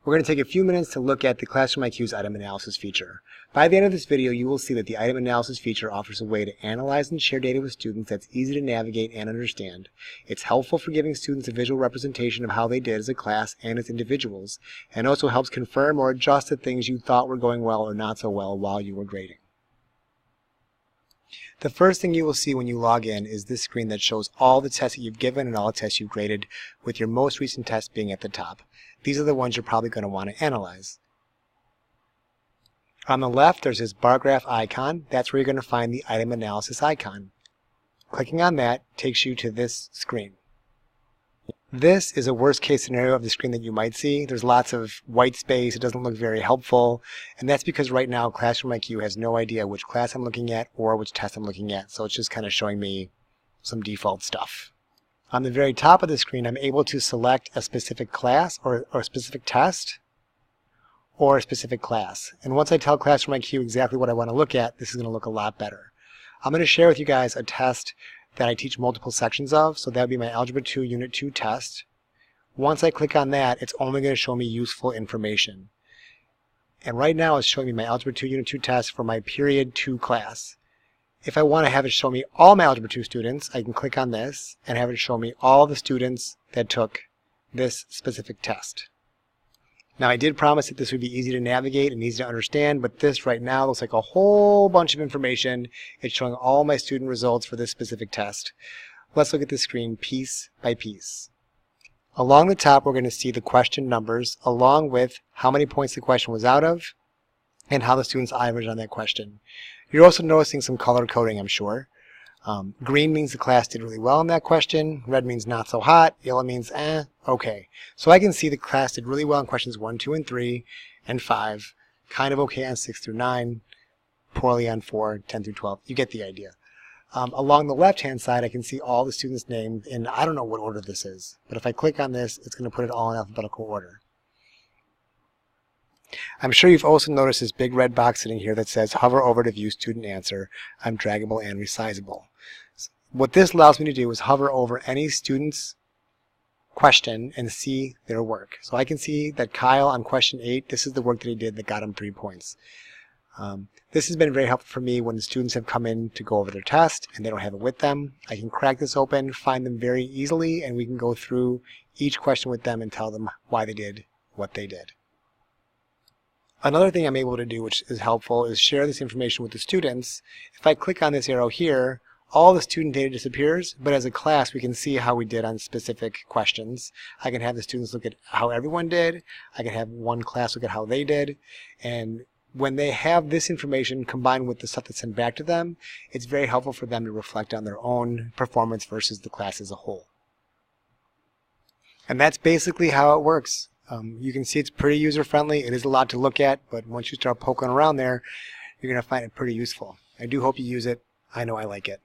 We're going to take a few minutes to look at the Classroom IQ's item analysis feature. By the end of this video, you will see that the item analysis feature offers a way to analyze and share data with students that's easy to navigate and understand. It's helpful for giving students a visual representation of how they did as a class and as individuals, and also helps confirm or adjust the things you thought were going well or not so well while you were grading. The first thing you will see when you log in is this screen that shows all the tests that you've given and all the tests you've graded, with your most recent test being at the top. These are the ones you're probably going to want to analyze. On the left, there's this bar graph icon. That's where you're going to find the item analysis icon. Clicking on that takes you to this screen. This is a worst case scenario of the screen that you might see. There's lots of white space. It doesn't look very helpful. And that's because right now Classroom IQ has no idea which class I'm looking at or which test I'm looking at. So it's just kind of showing me some default stuff. On the very top of the screen, I'm able to select a specific class or a specific test or a specific class. And once I tell Classroom IQ exactly what I want to look at, this is going to look a lot better. I'm going to share with you guys a test that I teach multiple sections of, so that would be my Algebra 2 Unit 2 test. Once I click on that, it's only going to show me useful information. And right now it's showing me my Algebra 2 Unit 2 test for my Period 2 class. If I want to have it show me all my Algebra 2 students, I can click on this and have it show me all the students that took this specific test. Now, I did promise that this would be easy to navigate and easy to understand, but this right now looks like a whole bunch of information. It's showing all my student results for this specific test. Let's look at the screen piece by piece. Along the top, we're going to see the question numbers along with how many points the question was out of and how the students averaged on that question. You're also noticing some color coding, I'm sure. Green means the class did really well on that question. Red means not so hot. Yellow means okay. So I can see the class did really well on questions 1, 2, and 3, and 5. Kind of okay on 6 through 9. Poorly on 4, 10 through 12. You get the idea. Along the left-hand side, I can see all the students' names in, I don't know what order this is. But if I click on this, it's going to put it all in alphabetical order. I'm sure you've also noticed this big red box sitting here that says hover over to view student answer. I'm draggable and resizable. What this allows me to do is hover over any student's question and see their work. So I can see that Kyle on question 8, this is the work that he did that got him 3 points. This has been very helpful for me when the students have come in to go over their test and they don't have it with them. I can crack this open, find them very easily, and we can go through each question with them and tell them why they did what they did. Another thing I'm able to do, which is helpful, is share this information with the students. If I click on this arrow here, all the student data disappears, but as a class we can see how we did on specific questions. I can have the students look at how everyone did. I can have one class look at how they did. And when they have this information combined with the stuff that's sent back to them, it's very helpful for them to reflect on their own performance versus the class as a whole. And that's basically how it works. You can see it's pretty user-friendly. It is a lot to look at, but once you start poking around there, you're going to find it pretty useful. I do hope you use it. I know I like it.